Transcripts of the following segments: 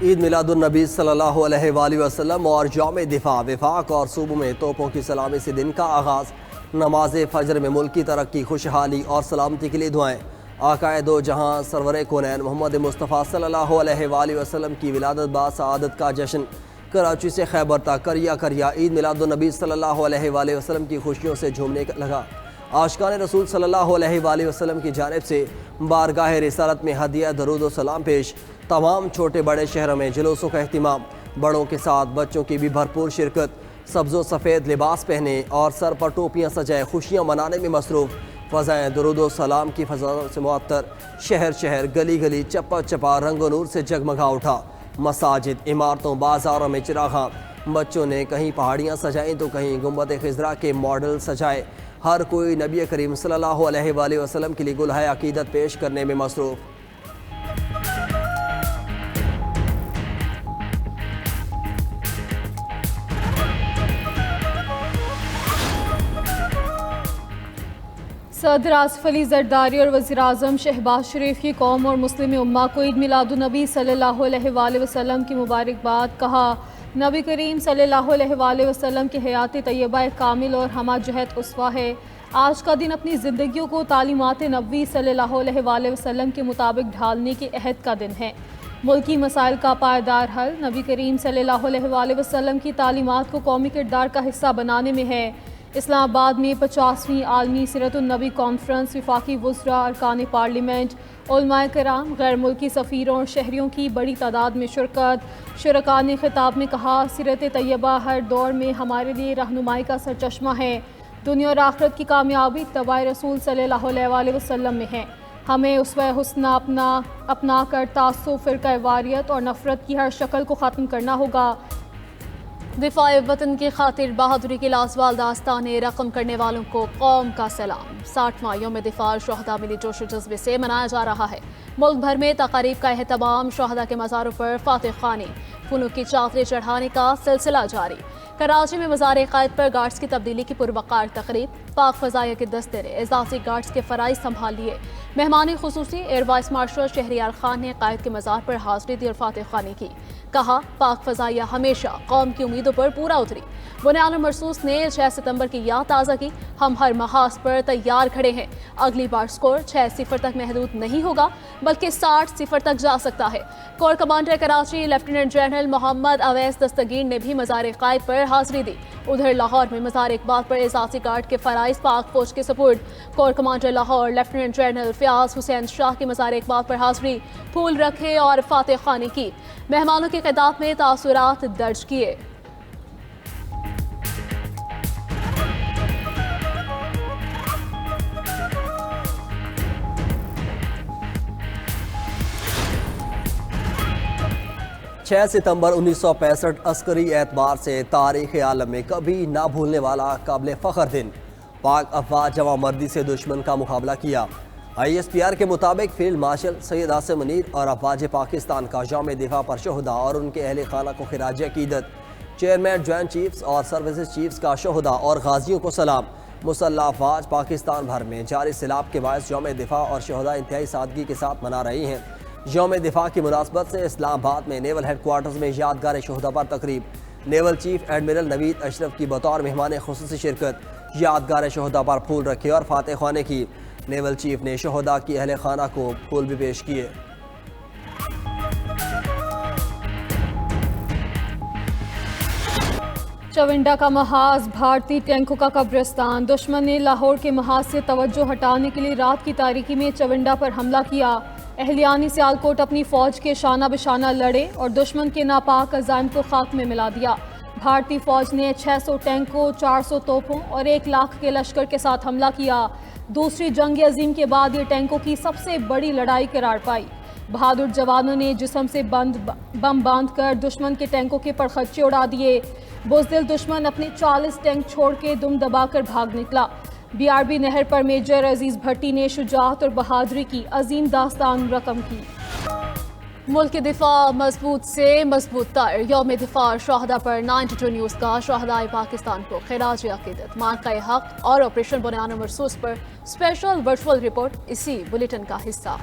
عید میلاد النبی صلی اللہ علیہ وآلہ وسلم اور یوم دفاع وفاق اور صوبوں میں توپوں کی سلامی سے دن کا آغاز. نماز فجر میں ملک کی ترقی، خوشحالی اور سلامتی کے لیے دعائیں. آقائے دو جہاں سرور کونین محمد مصطفیٰ صلی اللہ علیہ وآلہ وسلم کی ولادت با سعادت کا جشن. کراچی سے خیبر تک کریا عید میلاد النبی صلی اللہ علیہ وآلہ وسلم کی خوشیوں سے جھومنے لگا. عاشقان رسول صلی اللہ علیہ وآلہ وسلم کی جانب سے بارگاہ رسالت میں ہدیہ درود و سلام پیش. تمام چھوٹے بڑے شہروں میں جلوسوں کا اہتمام، بڑوں کے ساتھ بچوں کی بھی بھرپور شرکت. سبز و سفید لباس پہنے اور سر پر ٹوپیاں سجائے خوشیاں منانے میں مصروف. فضائیں درود و سلام کی فضاؤں سے معطر. شہر گلی گلی چپا چپا رنگ و نور سے جگمگا اٹھا. مساجد، عمارتوں، بازاروں میں چراغاں. بچوں نے کہیں پہاڑیاں سجائیں تو کہیں گنبد خضرا کے ماڈل سجائے. ہر کوئی نبی کریم صلی اللہ علیہ وآلہ وسلم کے لیے گلہائے عقیدت پیش کرنے میں مصروف. صدر آصف علی زرداری اور وزیراعظم شہباز شریف کی قوم اور مسلم امہ کو عید میلاد النبی صلی اللہ علیہ وآلہ وسلم کی مبارکباد. کہا، نبی کریم صلی اللہ علیہ وآلہ وسلم کی حیات طیبہ کامل اور ہمہ جہت اسوہ ہے. آج کا دن اپنی زندگیوں کو تعلیمات نبوی صلی اللہ علیہ وآلہ وسلم کے مطابق ڈھالنے کے عہد کا دن ہے. ملکی مسائل کا پائیدار حل نبی کریم صلی اللہ علیہ وآلہ وسلم کی تعلیمات کو قومی کردار کا حصہ بنانے میں ہے. اسلام آباد میں 50ویں عالمی سیرت النبی کانفرنس، وفاقی وزراء، ارکان پارلیمنٹ، علماء کرام، غیر ملکی سفیروں اور شہریوں کی بڑی تعداد میں شرکت. شرکاء نے خطاب میں کہا، سیرت طیبہ ہر دور میں ہمارے لیے رہنمائی کا سرچشمہ ہے. دنیا اور آخرت کی کامیابی اتباع رسول صلی اللہ علیہ وآلہ وسلم میں ہے. ہمیں اسوہ حسنہ اپنا کر تعصب، فرقہ واریت اور نفرت کی ہر شکل کو ختم کرنا ہوگا. دفاع وطن کی خاطر بہادری کی لازوال داستانیں رقم کرنے والوں کو قوم کا سلام. 60واں یوم دفاع شہداء ملی جوش و جذبے سے منایا جا رہا ہے. ملک بھر میں تقاریب کا اہتمام، شہداء کے مزاروں پر فاتح خوانی، پھولوں کی چادریں چڑھانے کا سلسلہ جاری. کراچی میں مزار قائد پر گارڈز کی تبدیلی کی پروقار تقریب. پاک فضائیہ کے دستے نے اعزازی گارڈز کے فرائض سنبھال لیے. مہمان خصوصی air vice marshal Shehryar Khan نے قائد کے مزار پر حاضری دی اور فاتح خوانی کی. کہا، پاک فضائیہ ہمیشہ قوم کی امیدوں پر پورا اتری. بنیاد مرصوص نے 6 ستمبر کی یاد تازہ کی. ہم ہر محاذ پر تیار کھڑے ہیں. اگلی بار سکور 6-0 تک محدود نہیں ہوگا بلکہ 60-0 تک جا سکتا ہے. Corps commander Karachi lieutenant general Muhammad Awais Dastgir نے بھی مزار قائد پر حاضری دی. ادھر لاہور میں مزار اقبال پر اعزازی گارڈ کے فرائض پاک فوج کے سپرد. Corps commander Lahore lieutenant general Fayyaz Hussain Shah کی مزار اقبال پر حاضری، پھول رکھے اور فاتح خوانی کی. مہمانوں کی خطاب میں تاثرات درج کیے. ستمبر 1965 عسکری اعتبار سے تاریخ عالم میں کبھی نہ بھولنے والا قابل فخر دن. پاک افواج جواں مردی سے دشمن کا مقابلہ کیا. ISPR کے مطابق فیلڈ مارشل سید عاصم منیر اور افواج پاکستان کا یوم دفاع پر شہداء اور ان کے اہل خانہ کو خراج عقیدت. چیئرمین جوائنٹ چیفز اور سروسز چیفز کا شہداء اور غازیوں کو سلام. مسلح افواج پاکستان بھر میں جاری سیلاب کے باعث یوم دفاع اور شہداء انتہائی سادگی کے ساتھ منا رہی ہیں. یوم دفاع کی مناسبت سے اسلام آباد میں نیول ہیڈ کوارٹرز میں یادگار شہداء پر تقریب. نیول چیف ایڈمرل نوید اشرف کی بطور مہمان خصوصی شرکت. یادگار شہداء پر پھول رکھے اور فاتح خوانی کی. نیول چیف نے شہداء کی اہل خانہ کو پھول بھی پیش کیے. چونڈا کا محاذ بھارتی ٹینکوں کا قبرستان. دشمن نے لاہور کے محاذ سے توجہ ہٹانے کے لیے رات کی تاریکی میں چونڈا پر حملہ کیا. اہلیان سیالکوٹ اپنی فوج کے شانہ بشانہ لڑے اور دشمن کے ناپاک عزائم کو خاک میں ملا دیا. بھارتی فوج نے 600 ٹینکوں، 400 توپوں اور 1 لاکھ کے لشکر کے ساتھ حملہ کیا. دوسری جنگ عظیم کے بعد یہ ٹینکوں کی سب سے بڑی لڑائی قرار پائی. بہادر جوانوں نے جسم سے بم باندھ کر دشمن کے ٹینکوں کے پرخچے اڑا دیے. بزدل دشمن اپنے 40 ٹینک چھوڑ کے دم دبا کر بھاگ نکلا. BRB نہر پر میجر عزیز بھٹی نے شجاعت اور بہادری کی عظیم داستان رقم کی. ملک کے دفاع مضبوط سے مضبوط تر. یوم دفاع شہداء پر 92 نیوز کا شہداء پاکستان کو خراج عقیدت. مارکہ حق اور آپریشن بنیاد مرصوص پر اسپیشل ورچوئل رپورٹ اسی بلیٹن کا حصہ.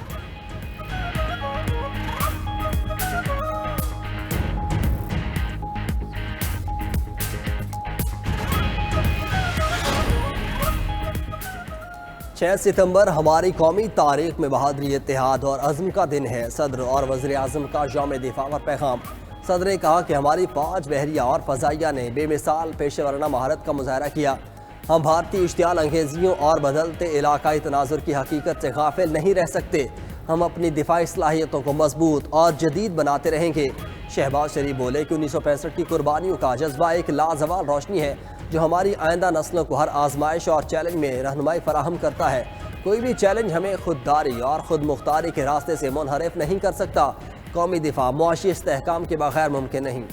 6 ستمبر ہماری قومی تاریخ میں بہادری، اتحاد اور عزم کا دن ہے۔ صدر اور وزیر اعظم کا یوم دفاع پر پیغام۔ صدر نے کہا کہ ہماری فوج، بحریہ اور فضائیہ نے بے مثال پیشہ ورانہ مہارت کا مظاہرہ کیا۔ ہم بھارتی اشتعال انگیزیوں اور بدلتے علاقائی تناظر کی حقیقت سے غافل نہیں رہ سکتے۔ ہم اپنی دفاعی صلاحیتوں کو مضبوط اور جدید بناتے رہیں گے۔ شہباز شریف بولے کہ 1965 کی قربانیوں کا جذبہ ایک لازوال روشنی ہے جو ہماری آئندہ نسلوں کو ہر آزمائش اور چیلنج میں رہنمائی فراہم کرتا ہے۔ کوئی بھی چیلنج ہمیں خودداری اور خود مختاری کے راستے سے منحرف نہیں کر سکتا۔ قومی دفاع معاشی استحکام کے بغیر ممکن نہیں۔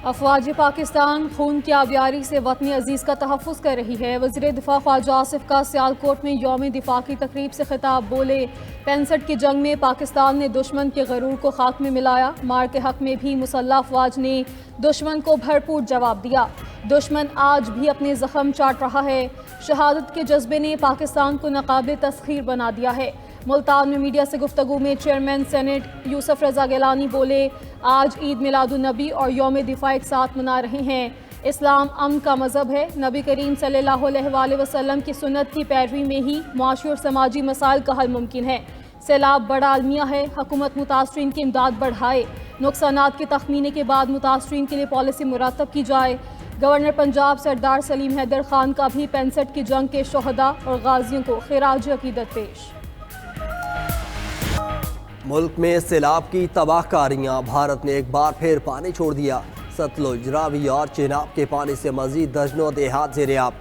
افواج پاکستان خون کی آبیاری سے وطن عزیز کا تحفظ کر رہی ہے۔ وزیر دفاع خواجہ آصف کا سیالکوٹ میں یوم دفاع کی تقریب سے خطاب۔ بولے 65 کی جنگ میں پاکستان نے دشمن کے غرور کو خاک میں ملایا۔ مار کے حق میں بھی مسلح افواج نے دشمن کو بھرپور جواب دیا۔ دشمن آج بھی اپنے زخم چاٹ رہا ہے۔ شہادت کے جذبے نے پاکستان کو ناقابل تسخیر بنا دیا ہے۔ ملتان میں میڈیا سے گفتگو میں چیئرمین سینٹ یوسف رضا گیلانی بولے آج عید میلاد النبی اور یوم دفاع ایک ساتھ منا رہے ہیں۔ اسلام امن کا مذہب ہے۔ نبی کریم صلی اللہ علیہ وآلہ وسلم کی سنت کی پیروی میں ہی معاشی اور سماجی مسائل کا حل ممکن ہے۔ سیلاب بڑا المیہ ہے، حکومت متاثرین کی امداد بڑھائے۔ نقصانات کے تخمینے کے بعد متاثرین کے لیے پالیسی مرتب کی جائے۔ گورنر پنجاب سردار سلیم حیدر خان کا بھی 65 کی جنگ کے شہداء اور غازیوں کو خراج عقیدت پیش۔ ملک میں سیلاب کی تباہ کاریاں، بھارت نے ایک بار پھر پانی چھوڑ دیا۔ ستلج، راوی اور چناب کے پانی سے مزید درجنوں دیہات زیر آب۔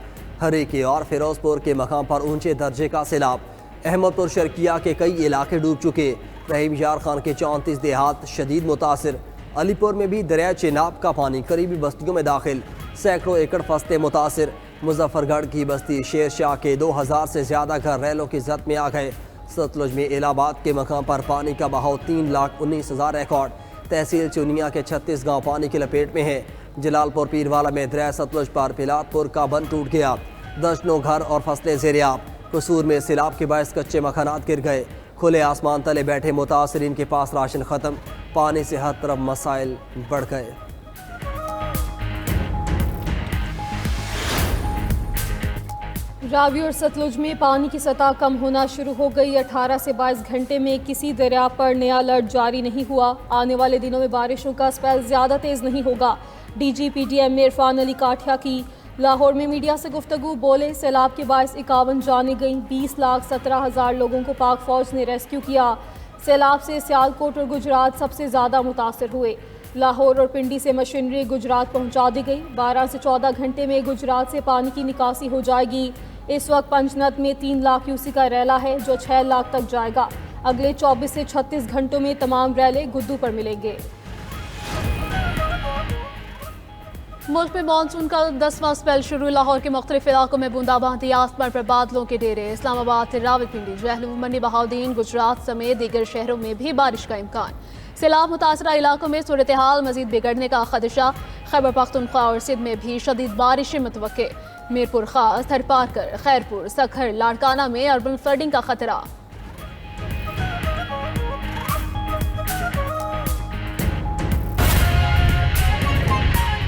ہریکے اور فیروز پور کے مقام پر اونچے درجے کا سیلاب۔ احمد پور شرکیہ کے کئی علاقے ڈوب چکے۔ رحیم یار خان کے 34 دیہات شدید متاثر۔ علی پور میں بھی دریائے چناب کا پانی قریبی بستیوں میں داخل، سینکڑوں ایکڑ فصلیں متاثر۔ مظفر گڑھ کی بستی شیر شاہ کے 2000 سے زیادہ گھر ریلوں کی زد میں آ گئے۔ ستلج میں الہ آباد کے مقام پر پانی کا بہاؤ 3,19,000 ریکارڈ۔ تحصیل چونیا کے 36 گاؤں پانی کی لپیٹ میں ہیں۔ جلال پور پیروالا میں دریائے ستلج پر پلات پور کا بند ٹوٹ گیا، درجنوں گھر اور فصلیں زیر آب۔ قصور میں سیلاب کے باعث کچے مکانات گر گئے، کھلے آسمان تلے بیٹھے متاثرین کے پاس راشن ختم، پانی سے ہر طرف مسائل بڑھ گئے۔ راوی اور ستلج میں پانی کی سطح کم ہونا شروع ہو گئی۔ 18 سے 22 گھنٹے میں کسی دریا پر نیا الرٹ جاری نہیں ہوا۔ آنے والے دنوں میں بارشوں کا اسپیل زیادہ تیز نہیں ہوگا۔ D G P D M Irfan Ali Kathia کی لاہور میں میڈیا سے گفتگو۔ بولے سیلاب کے باعث 51 جانیں گئیں، 20,17,000 لوگوں کو پاک فوج نے ریسکیو کیا۔ سیلاب سے سیالکوٹ اور گجرات سب سے زیادہ متاثر ہوئے۔ لاہور اور پنڈی سے مشینری گجرات پہنچا دی گئی۔ 12 سے 14 گھنٹے میں گجرات سے پانی کی نکاسی ہو جائے گی۔ اس وقت پنجنت میں 3 لاکھ کیوسی کا ریلا ہے جو 6 لاکھ تک جائے گا۔ اگلے 24 سے 36 گھنٹوں میں تمام ریلے گدو پر ملیں گے۔ ملک میں مانسون کا 10واں اسپیل شروع۔ لاہور کے مختلف علاقوں میں بوندا باندی، آسمان پر بادلوں کے ڈیرے۔ اسلام آباد، راولپنڈی، جہلم، منی بہاؤدین، گجرات سمیت دیگر شہروں میں بھی بارش کا امکان۔ سیلاب متاثرہ علاقوں میں صورتحال مزید بگڑنے کا خدشہ۔ خیبر پختونخوا اور سندھ میں بھی شدید بارشیں متوقع۔ میرپور خاص، تھر پارکر، خیرپور، سکھر، لاڑکانہ میں اربن فلڈنگ کا خطرہ۔